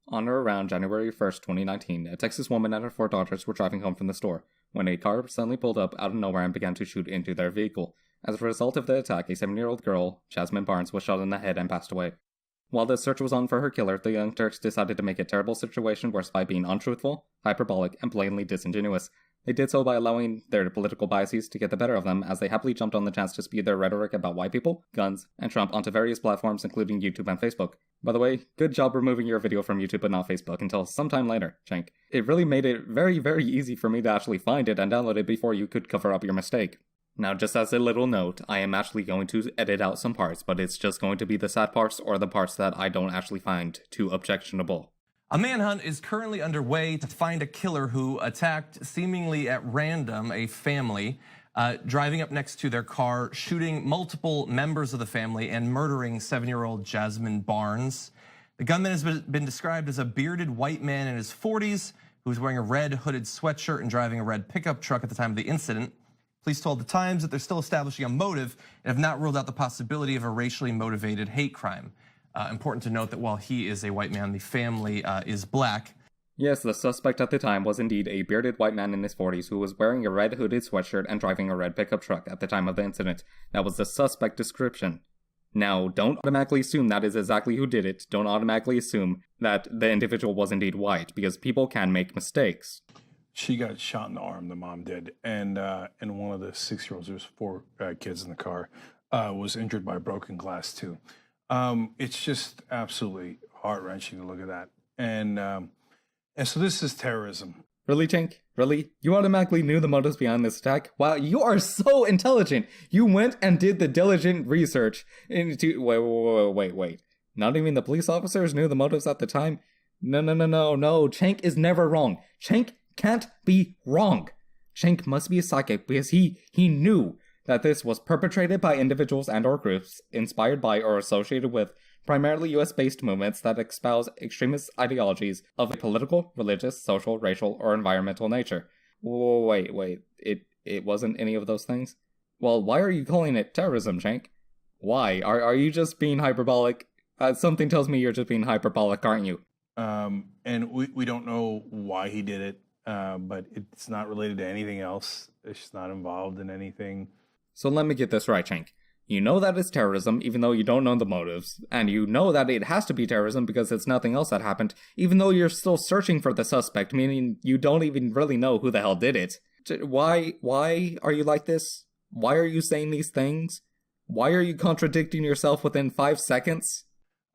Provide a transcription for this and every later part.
On or around January 1st, 2019, a Texas woman and her 4 daughters were driving home from the store when a car suddenly pulled up out of nowhere and began to shoot into their vehicle. As a result of the attack, a 7-year-old girl, Jasmine Barnes, was shot in the head and passed away. While the search was on for her killer, the Young Turks decided to make a terrible situation worse by being untruthful, hyperbolic, and blatantly disingenuous. They did so by allowing their political biases to get the better of them, as they happily jumped on the chance to spew their rhetoric about white people, guns, and Trump onto various platforms including YouTube and Facebook. By the way, good job removing your video from YouTube but not Facebook until sometime later, Cenk. It really made it very, very easy for me to actually find it and download it before you could cover up your mistake. Now, just as a little note, I am actually going to edit out some parts, but it's just going to be the sad parts or the parts that I don't actually find too objectionable. A manhunt is currently underway to find a killer who attacked, seemingly at random, a family, driving up next to their car, shooting multiple members of the family, and murdering 7-year-old Jasmine Barnes. The gunman has been described as a bearded white man in his 40s who was wearing a red hooded sweatshirt and driving a red pickup truck at the time of the incident. Police told The Times that they're still establishing a motive and have not ruled out the possibility of a racially motivated hate crime. Important to note that while he is a white man, the family is black. Yes, the suspect at the time was indeed a bearded white man in his 40s who was wearing a red hooded sweatshirt and driving a red pickup truck at the time of the incident. That was the suspect description. Now, don't automatically assume that is exactly who did it. Don't automatically assume that the individual was indeed white, because people can make mistakes. She got shot in the arm, the mom did, and one of the 6-year-olds, there was 4 kids in the car, was injured by broken glass too. It's just absolutely heart-wrenching to look at that. And so this is terrorism. Really, Cenk? Really? You automatically knew the motives behind this attack? Wow, you are so intelligent! You went and did the diligent research into— Wait. Not even the police officers knew the motives at the time? No. Cenk is never wrong. Cenk can't be wrong. Cenk must be a psychic because he knew that this was perpetrated by individuals and or groups inspired by or associated with primarily US-based movements that espouse extremist ideologies of a political, religious, social, racial, or environmental nature. Wait, it wasn't any of those things? Well, why are you calling it terrorism, Cenk? Why? Are you just being hyperbolic? Something tells me you're just being hyperbolic, aren't you? And we don't know why he did it, but it's not related to anything else. It's not involved in anything. So let me get this right, Cenk. You know that it's terrorism, even though you don't know the motives, and you know that it has to be terrorism because it's nothing else that happened, even though you're still searching for the suspect, meaning you don't even really know who the hell did it. Why are you like this? Why are you saying these things? Why are you contradicting yourself within 5 seconds?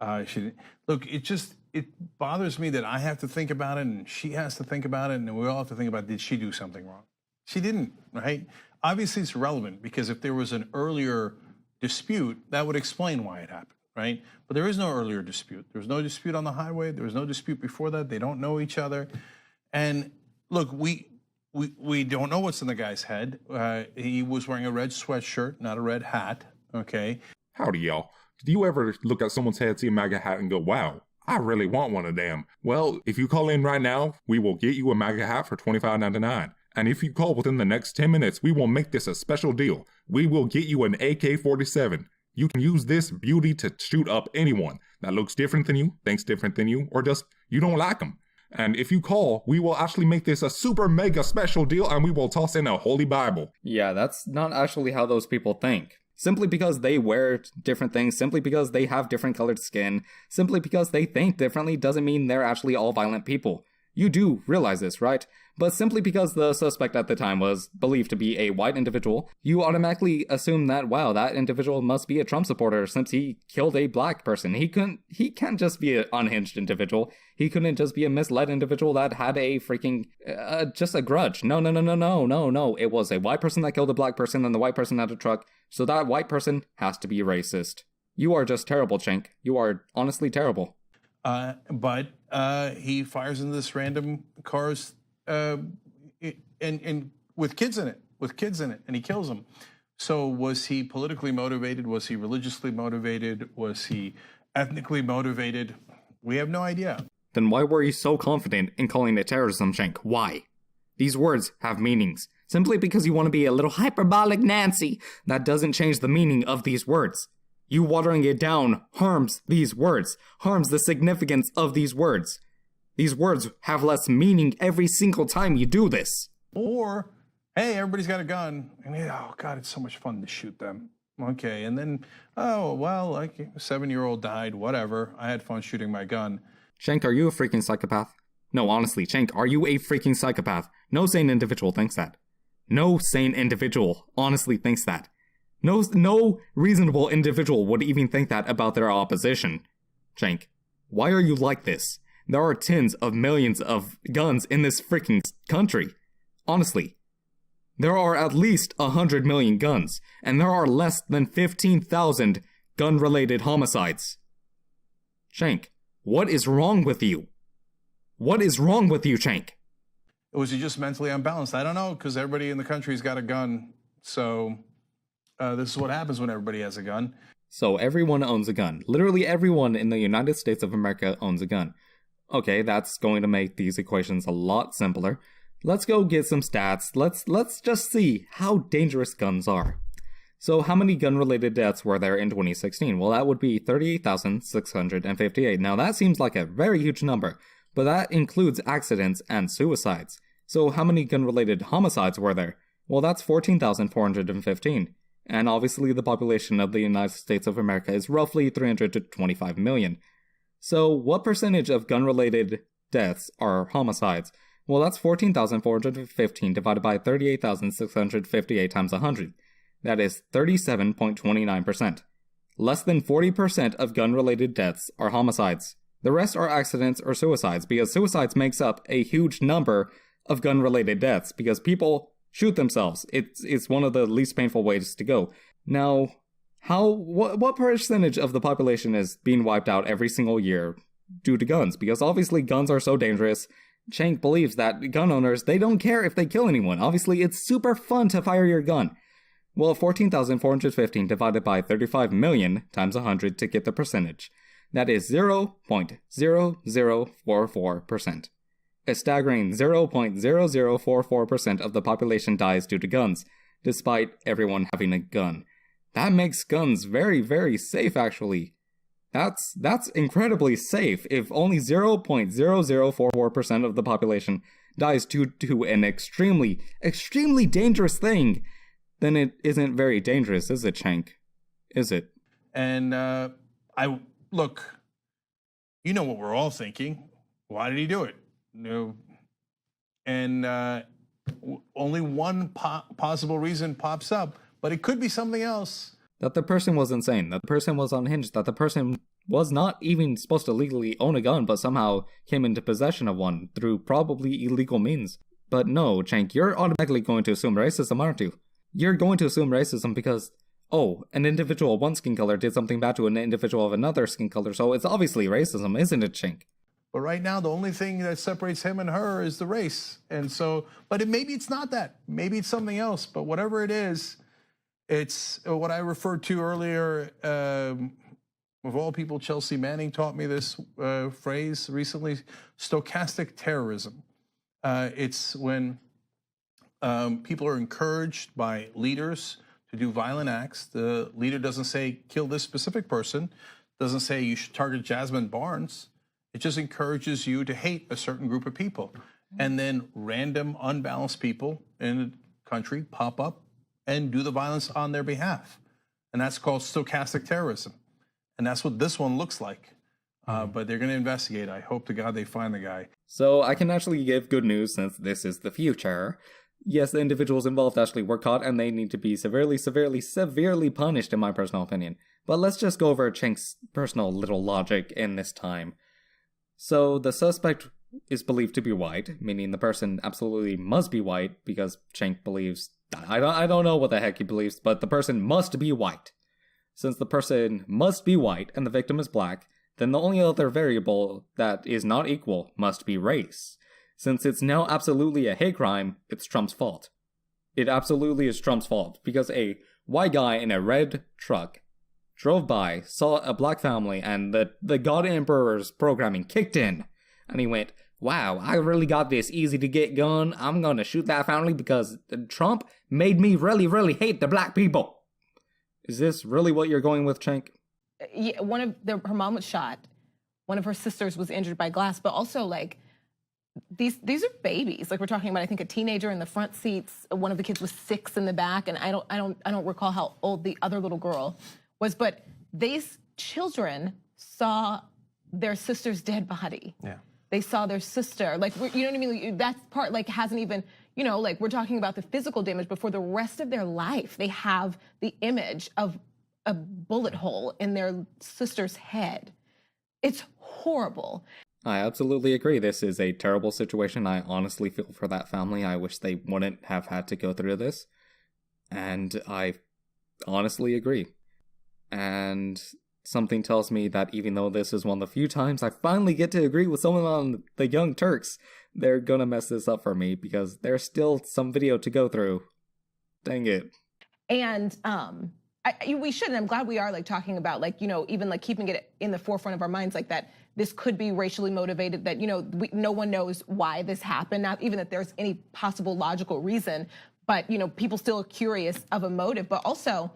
Look, it bothers me that I have to think about it, and she has to think about it, and we all have to think about, did she do something wrong? She didn't, right? Obviously, it's relevant because if there was an earlier dispute, that would explain why it happened, right? But there is no earlier dispute. There was no dispute on the highway. There was no dispute before that. They don't know each other. And look, we don't know what's in the guy's head. He was wearing a red sweatshirt, not a red hat, okay? Howdy, y'all. Did you ever look at someone's head, see a MAGA hat, and go, wow, I really want one of them? Well, if you call in right now, we will get you a MAGA hat for $25.99. And if you call within the next 10 minutes, we will make this a special deal. We will get you an AK-47. You can use this beauty to shoot up anyone that looks different than you, thinks different than you, or just you don't like them. And if you call, we will actually make this a super mega special deal, and we will toss in a holy Bible. Yeah, that's not actually how those people think. Simply because they wear different things, simply because they have different colored skin, simply because they think differently doesn't mean they're actually all violent people. You do realize this, right? But simply because the suspect at the time was believed to be a white individual, you automatically assume that, wow, that individual must be a Trump supporter since he killed a black person. He can't just be an unhinged individual. He couldn't just be a misled individual that had a freaking, just a grudge. No. It was a white person that killed a black person and the white person had a truck, so that white person has to be racist. You are just terrible, Cenk. You are honestly terrible. But he fires into this random cars and with kids in it, and he kills them. So was he politically motivated? Was he religiously motivated? Was he ethnically motivated? We have no idea. Then why were you so confident in calling it terrorism, Cenk? Why? These words have meanings. Simply because you want to be a little hyperbolic Nancy, that doesn't change the meaning of these words. You watering it down harms these words, harms the significance of these words. These words have less meaning every single time you do this. Or, hey, everybody's got a gun, and oh God, it's so much fun to shoot them. Okay, and then, oh, well, like a 7-year-old died, whatever. I had fun shooting my gun. Shank, are you a freaking psychopath? No, honestly, Shank, are you a freaking psychopath? No sane individual thinks that. No sane individual honestly thinks that. No reasonable individual would even think that about their opposition. Shank, why are you like this? There are tens of millions of guns in this freaking country. Honestly. There are at least 100 million guns, and there are less than 15,000 gun-related homicides. Shank, what is wrong with you? What is wrong with you, Shank? Was he just mentally unbalanced? I don't know, because everybody in the country's got a gun. So this is what happens when everybody has a gun. So everyone owns a gun. Literally everyone in the United States of America owns a gun. Okay, that's going to make these equations a lot simpler. Let's go get some stats. Let's just see how dangerous guns are. So how many gun-related deaths were there in 2016? Well, that would be 38,658. Now that seems like a very huge number, but that includes accidents and suicides. So how many gun-related homicides were there? Well, that's 14,415. And obviously the population of the United States of America is roughly 325 million. So what percentage of gun-related deaths are homicides? Well, that's 14,415 divided by 38,658 times 100. That is 37.29%. Less than 40% of gun-related deaths are homicides. The rest are accidents or suicides, because suicides makes up a huge number of gun-related deaths, because people shoot themselves. It's one of the least painful ways to go. Now, what percentage of the population is being wiped out every single year due to guns? Because obviously guns are so dangerous. Shank believes that gun owners, they don't care if they kill anyone. Obviously, it's super fun to fire your gun. Well, 14,415 divided by 35 million times 100 to get the percentage. That is 0.0044%. A staggering 0.0044% of the population dies due to guns, despite everyone having a gun. That makes guns very, very safe, actually. That's incredibly safe. If only 0.0044% of the population dies due to an extremely, extremely dangerous thing, then it isn't very dangerous, is it, Shank? Is it? And look, you know what we're all thinking. Why did he do it? No. And only one possible reason pops up, but it could be something else. That the person was insane, that the person was unhinged, that the person was not even supposed to legally own a gun, but somehow came into possession of one through probably illegal means. But no, Shank, you're automatically going to assume racism, aren't you? You're going to assume racism because, oh, an individual of one skin color did something bad to an individual of another skin color, so it's obviously racism, isn't it, Shank? But right now, the only thing that separates him and her is the race. And so, but maybe it's not that. Maybe it's something else. But whatever it is, it's what I referred to earlier. Of all people, Chelsea Manning taught me this phrase recently, stochastic terrorism. It's when people are encouraged by leaders to do violent acts. The leader doesn't say, kill this specific person, doesn't say you should target Jasmine Barnes. It just encourages you to hate a certain group of people. And then random, unbalanced people in the country pop up and do the violence on their behalf. And that's called stochastic terrorism. And that's what this one looks like. But they're going to investigate. I hope to God they find the guy. So I can actually give good news since this is the future. Yes, the individuals involved actually were caught and they need to be severely punished in my personal opinion. But let's just go over Shank's personal little logic in this time. So the suspect is believed to be white, meaning the person absolutely must be white because Shank believes, I don't know what the heck he believes, but the person must be white. Since the person must be white and the victim is black, then the only other variable that is not equal must be race. Since it's now absolutely a hate crime, it's Trump's fault. It absolutely is Trump's fault because a white guy in a red truck drove by, saw a black family, and the God Emperor's programming kicked in. And he went, wow, I really got this easy to get gun. I'm gonna shoot that family because Trump made me really hate the black people. Is this really what you're going with, Shank? Yeah, her mom was shot. One of her sisters was injured by glass, but also like these are babies. Like we're talking about, I think a teenager in the front seats. One of the kids was 6 in the back, and I don't recall how old the other little girl was. But these children saw their sister's dead body. Yeah. They saw their sister. Like, you know what I mean? Like, that part like hasn't even, you know, like we're talking about the physical damage, but for the rest of their life, they have the image of a bullet hole in their sister's head. It's horrible. I absolutely agree. This is a terrible situation. I honestly feel for that family. I wish they wouldn't have had to go through this. And I honestly agree. And something tells me that even though this is one of the few times I finally get to agree with someone on the Young Turks, they're gonna mess this up for me because there's still some video to go through. Dang it. And we should, and I'm glad we are like talking about like, you know, even like keeping it in the forefront of our minds like that this could be racially motivated, that, you know, no one knows why this happened, not even that there's any possible logical reason, but, you know, people still are curious of a motive. But also,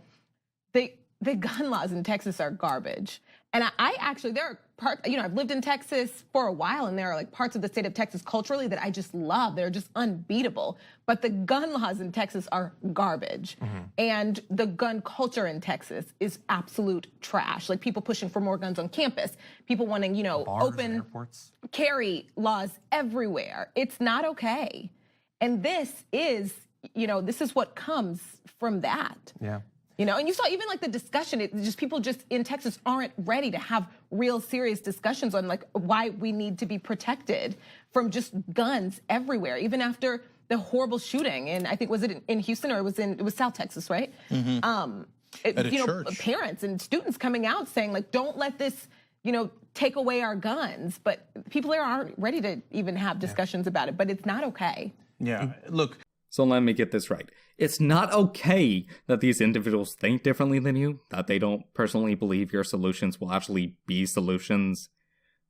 the gun laws in Texas are garbage. And I actually, there are parts, you know, I've lived in Texas for a while, and there are like parts of the state of Texas culturally that I just love. They're just unbeatable. But the gun laws in Texas are garbage. And the gun culture in Texas is absolute trash. Like people pushing for more guns on campus, people wanting, you know, Bars, open airports. carry laws everywhere. It's not okay. And this is, you know, this is what comes from that. Yeah. You know, and you saw even like the discussion, it just people just in Texas aren't ready to have real serious discussions on like why we need to be protected from just guns everywhere, even after the horrible shooting. And I think, was it in Houston or it was South Texas, right? At a You know, church. parents and students coming out saying like, don't let this, you know, take away our guns. But people there aren't ready to even have discussions about it, but it's not okay. Yeah, look. So let me get this right. It's not okay that these individuals think differently than you, that they don't personally believe your solutions will actually be solutions,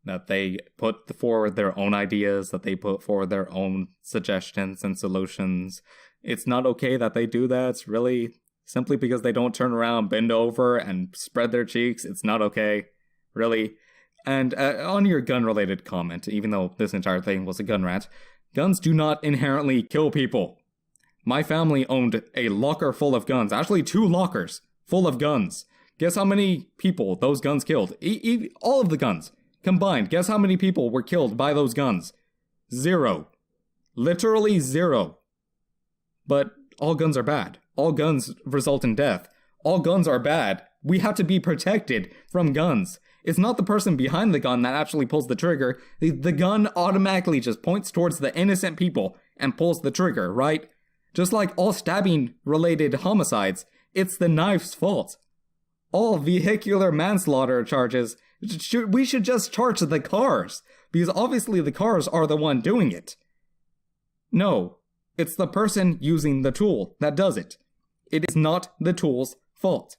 that they put forward their own ideas, that they put forward their own suggestions and solutions. It's not okay that they do that. It's really simply because they don't turn around, bend over, and spread their cheeks. It's not okay. Really. And on your gun-related comment, even though this entire thing was a gun rant, guns do not inherently kill people. My family owned a locker full of guns, actually 2 lockers full of guns. Guess how many people those guns killed? All of the guns combined, guess how many people were killed by those guns? 0. Literally 0. But all guns are bad. All guns result in death. All guns are bad. We have to be protected from guns. It's not the person behind the gun that actually pulls the trigger. The gun automatically just points towards the innocent people and pulls the trigger, right? Just like all stabbing-related homicides, it's the knife's fault. All vehicular manslaughter charges, we should just charge the cars, because obviously the cars are the one doing it. No, it's the person using the tool that does it. It is not the tool's fault.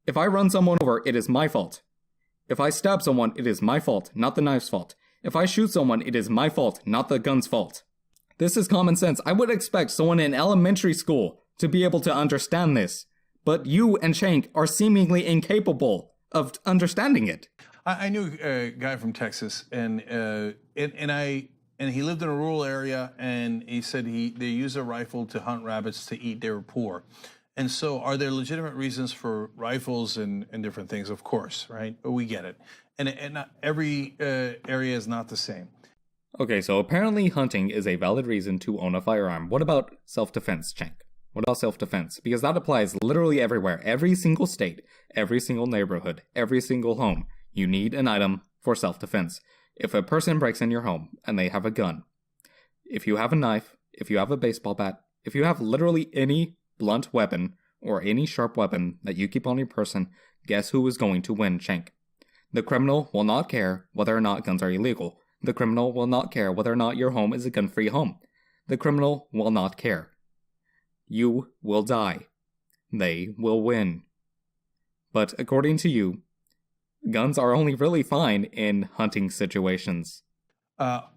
If I run someone over, it is my fault. If I stab someone, it is my fault, not the knife's fault. If I shoot someone, it is my fault, not the gun's fault. This is common sense. I would expect someone in elementary school to be able to understand this. But you and Shank are seemingly incapable of understanding it. I knew a guy from Texas, and he lived in a rural area, and he said they use a rifle to hunt rabbits to eat. They were poor. And so are there legitimate reasons for rifles and different things? Of course, right? But we get it. And not every area is not the same. Okay, so apparently hunting is a valid reason to own a firearm. What about self-defense, Shank? What about self-defense? Because that applies literally everywhere. Every single state, every single neighborhood, every single home. You need an item for self-defense. If a person breaks in your home and they have a gun, if you have a knife, if you have a baseball bat, if you have literally any blunt weapon or any sharp weapon that you keep on your person, guess who is going to win, Shank? The criminal will not care whether or not guns are illegal. The criminal will not care whether or not your home is a gun-free home. The criminal will not care. You will die. They will win. But according to you, guns are only really fine in hunting situations. On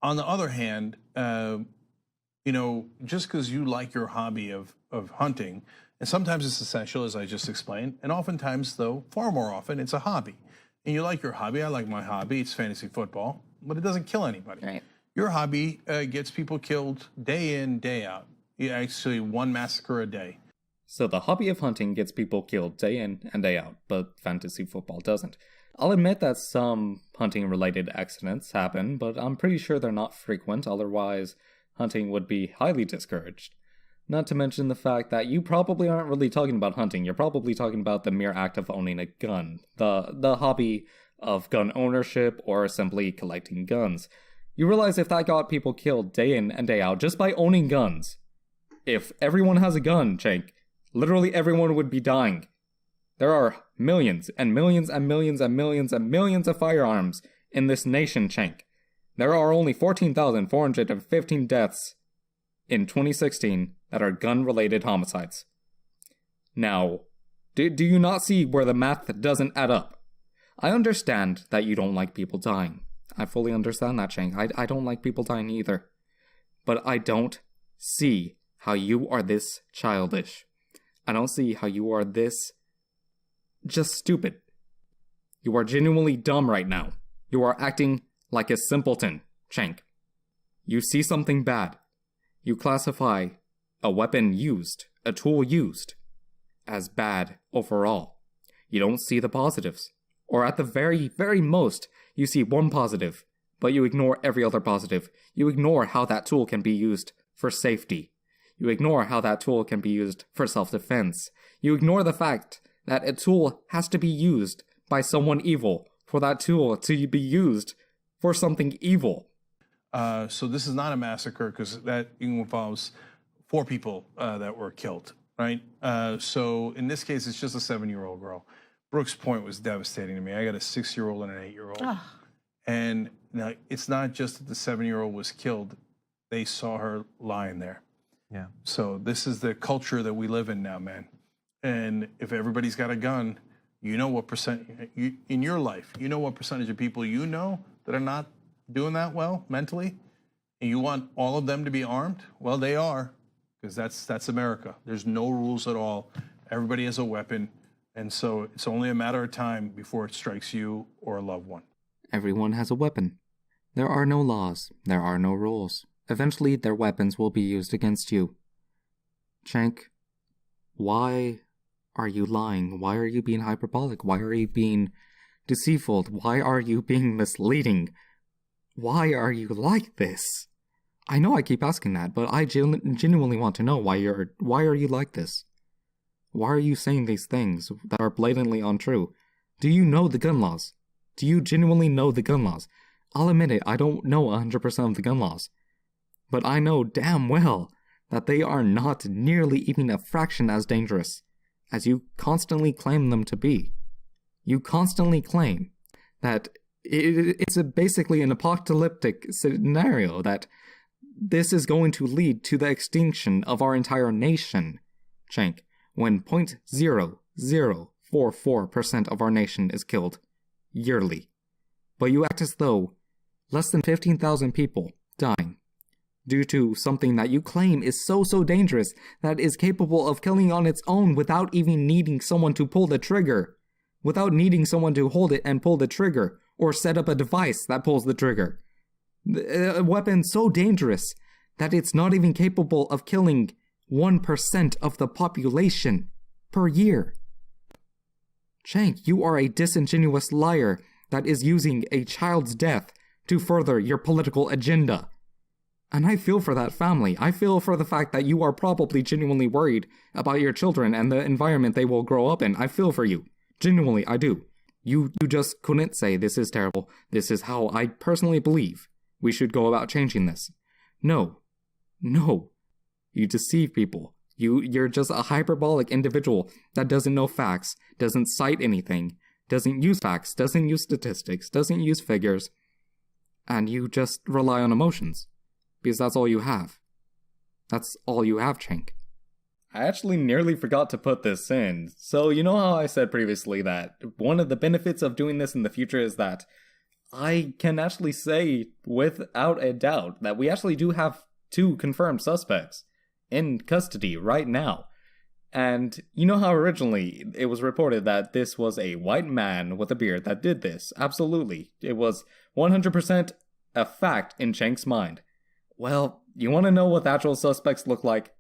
the other hand, you know, just because you like your hobby of hunting, and sometimes it's essential, as I just explained, and oftentimes, though, far more often, it's a hobby. And you like your hobby. I like my hobby. It's fantasy football, but it doesn't kill anybody. Right. Your hobby gets people killed day in, day out. Actually, one massacre a day. So the hobby of hunting gets people killed day in and day out, but fantasy football doesn't. I'll admit that some hunting-related accidents happen, but I'm pretty sure they're not frequent, otherwise hunting would be highly discouraged. Not to mention the fact that you probably aren't really talking about hunting, you're probably talking about the mere act of owning a gun. The hobby of gun ownership or simply collecting guns. You realize if that got people killed day in and day out just by owning guns, if everyone has a gun, Cenk, literally everyone would be dying. There are millions and millions and millions and millions and millions of firearms in this nation, Cenk. There are only 14,415 deaths in 2016 that are gun-related homicides. Now, do you not see where the math doesn't add up? I understand that you don't like people dying. I fully understand that, Cenk. I don't like people dying either. But I don't see how you are this childish. I don't see how you are this just stupid. You are genuinely dumb right now. You are acting like a simpleton, Cenk. You see something bad. You classify a weapon used, a tool used, as bad overall. You don't see the positives. Or at the very, very most, you see one positive, but you ignore every other positive. You ignore how that tool can be used for safety. You ignore how that tool can be used for self-defense. You ignore the fact that a tool has to be used by someone evil for that tool to be used for something evil. So this is not a massacre because that involves 4 people that were killed, right? So in this case, it's just a 7-year-old girl. Brooks Point was devastating to me. I got a 6-year-old and an 8-year-old. And now it's not just that the 7-year-old was killed. They saw her lying there. Yeah. So this is the culture that we live in now, man. And if everybody's got a gun, you know what in your life, you know what percentage of people you know that are not doing that well mentally, and you want all of them to be armed? Well, they are, because that's America. There's no rules at all. Everybody has a weapon, and so it's only a matter of time before it strikes you or a loved one. Everyone has a weapon. There are no laws. There are no rules. Eventually, their weapons will be used against you. Cenk, why are you lying? Why are you being hyperbolic? Why are you being deceitful? Why are you being misleading? Why are you like this? I know I keep asking that, but I genuinely want to know why are you like this? Why are you saying these things that are blatantly untrue? Do you know the gun laws? Do you genuinely know the gun laws? I'll admit it, I don't know 100% of the gun laws. But I know damn well that they are not nearly even a fraction as dangerous as you constantly claim them to be. You constantly claim that it's basically an apocalyptic scenario, that this is going to lead to the extinction of our entire nation, Cenk, when 0.0044% of our nation is killed yearly. But you act as though less than 15,000 people dying due to something that you claim is so dangerous that is capable of killing on its own without even needing someone to pull the trigger, without needing someone to hold it and pull the trigger, or set up a device that pulls the trigger. A weapon so dangerous that it's not even capable of killing 1% of the population per year. Cenk, you are a disingenuous liar that is using a child's death to further your political agenda. And I feel for that family. I feel for the fact that you are probably genuinely worried about your children and the environment they will grow up in. I feel for you. Genuinely, I do. You just couldn't say, this is terrible. This is how I personally believe we should go about changing this. No. You deceive people. You're just a hyperbolic individual that doesn't know facts, doesn't cite anything, doesn't use facts, doesn't use statistics, doesn't use figures, and you just rely on emotions. Because that's all you have. That's all you have, Cenk. I actually nearly forgot to put this in. So you know how I said previously that one of the benefits of doing this in the future is that I can actually say without a doubt that we actually do have 2 confirmed suspects in custody right now. And you know how originally it was reported that this was a white man with a beard that did this? Absolutely. It was 100% a fact in Chank's mind. Well, you want to know what the actual suspects look like?